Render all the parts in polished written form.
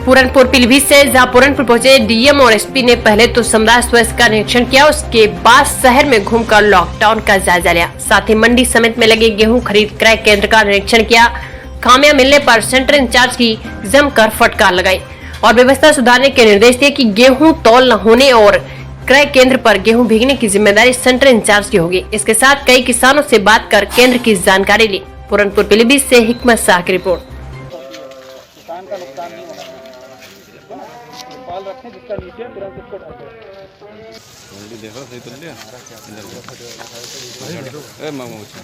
पूरनपुर पीलीभीत से जहां पूरनपुर पहुंचे डीएम और एसपी ने पहले तो समुदाय स्वास्थ्य का निरीक्षण किया, उसके बाद शहर में घूमकर लॉकडाउन का जायजा लिया। साथ ही मंडी समेत में लगे गेहूं खरीद क्रय केंद्र का निरीक्षण किया। खामियां मिलने पर सेंटर इंचार्ज की जमकर फटकार लगाई और व्यवस्था सुधारने के निर्देश दिए कि गेहूं तौल न होने और क्रय केंद्र पर गेहूं भीगने की जिम्मेदारी सेंटर इंचार्ज की होगी। इसके साथ कई किसानों से बात कर केंद्र की जानकारी ली। पूरनपुर पीलीभीत से हिकमत शाह की रिपोर्ट। किसान का नुकसान नहीं होना चाहिए, पाल रखें जिसका नीचे तुरंत उसको डाल दें। देखो सही तो लिया ए मामा पूछा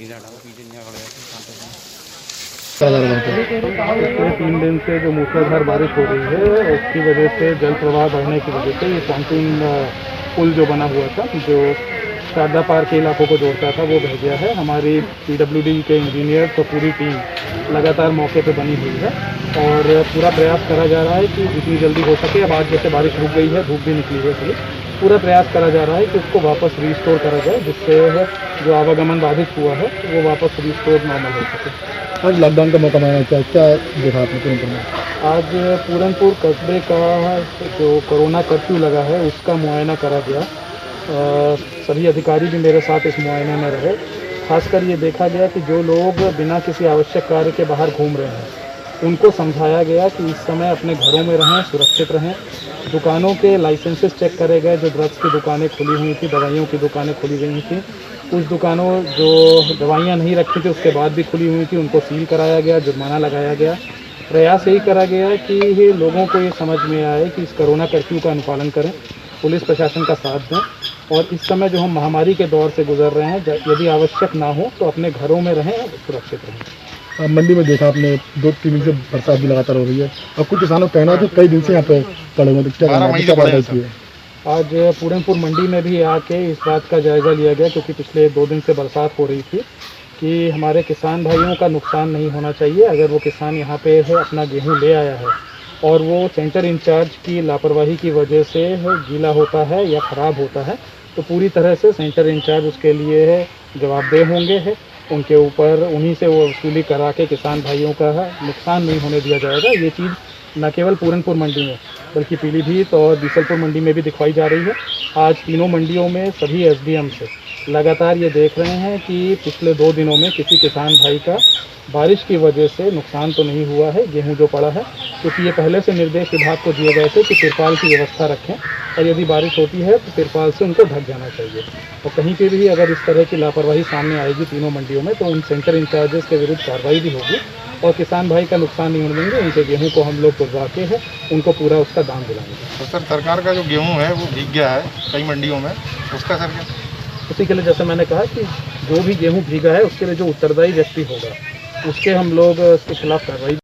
इधर डालो पीछे नहीं खड़े पिछले 3 दिन से जो मूसलाधार बारिश हो रही है उसकी वजह से जल प्रवाह बढ़ने की वजह से ये पॉन्टून पुल जो बना हुआ था, जो शारदा पार के इलाकों को जोड़ता था, वो बह गया है। हमारी PWD के इंजीनियर तो पूरी टीम लगातार मौके पे बनी हुई है और पूरा प्रयास करा जा रहा है कि जितनी जल्दी हो सके, अब आज जैसे बारिश रुक गई है, धूप भी निकली है, इसलिए पूरा प्रयास करा जा रहा है कि उसको वापस रिस्टोर करा जाए, जिससे जो आवागमन बाधित हुआ है वो वापस रिस्टोर नॉर्मल हो सके। आज लॉकडाउन का मौका माना क्या देखा आपने पूरनपुर में? आज पूरनपुर कस्बे का जो कोरोना कर्फ्यू लगा है उसका मुआयना करा गया। सभी अधिकारी भी मेरे साथ इस मुआयने में रहे। खासकर ये देखा गया कि जो लोग बिना किसी आवश्यक कार्य के बाहर घूम रहे हैं उनको समझाया गया कि इस समय अपने घरों में रहें, सुरक्षित रहें। दुकानों के लाइसेंसेस चेक करे गए। जो ड्रग्स की दुकानें खुली हुई थी, दवाइयों की दुकानें खुली गई थी, कुछ दुकानों जो दवाइयाँ नहीं रखी थी उसके बाद भी खुली हुई थी, उनको सील कराया गया, जुर्माना लगाया गया। प्रयास यही करा गया कि लोगों को ये समझ में आए कि इस कोरोना कर्फ्यू का अनुपालन करें, पुलिस प्रशासन का साथ दें और इस समय जो हम महामारी के दौर से गुजर रहे हैं, यदि आवश्यक ना हो तो अपने घरों में रहें और सुरक्षित रहें। मंडी में देखा आपने 2-3 दिन से बरसात भी लगातार हो रही है और कुछ किसानों का कहना है कि कई दिन से यहाँ पे पड़े हुए, क्या कार्रवाई? आज पूरनपुर मंडी में भी आके इस बात का जायज़ा लिया गया, क्योंकि पिछले 2 दिन से बरसात हो रही थी, कि हमारे किसान भाइयों का नुकसान नहीं होना चाहिए। अगर वो किसान यहाँ पे है, अपना गेहूँ ले आया है और वो सेंटर इंचार्ज की लापरवाही की वजह से गीला होता है या ख़राब होता है, तो पूरी तरह से सेंटर इंचार्ज उसके लिए जवाबदेह होंगे है। उनके ऊपर उन्हीं से वो वसूली करा के किसान भाइयों का नुकसान नहीं होने दिया जाएगा। ये चीज़ न केवल पूरनपुर मंडी में बल्कि पीलीभीत और बीसलपुर मंडी में भी दिखाई जा रही है। आज तीनों मंडियों में सभी SDM से लगातार ये देख रहे हैं कि पिछले 2 दिनों में किसी किसान भाई का बारिश की वजह से नुकसान तो नहीं हुआ है, गेहूं जो पड़ा है, क्योंकि ये पहले से निर्देश विभाग को दिए गए थे कि तिरपाल की व्यवस्था रखें और यदि बारिश होती है तो तिरपाल से उनको ढक जाना चाहिए। और कहीं पे भी अगर इस तरह की लापरवाही सामने आएगी तीनों मंडियों में तो उन सेंटर इंचार्जेस के विरुद्ध कार्रवाई भी होगी और किसान भाई का नुकसान नहीं होने देंगे। उनके गेहूँ को हम लोग तुड़वा के है उनको पूरा उसका दाम दिलाएंगे। तो सर, सरकार का जो गेहूँ है वो भीग गया है कई मंडियों में, उसका सर क्या? उसी के लिए जैसे मैंने कहा कि जो भी गेहूँ भीगा है उसके लिए जो उत्तरदायी व्यक्ति होगा उसके हम लोग उसके खिलाफ कार्रवाई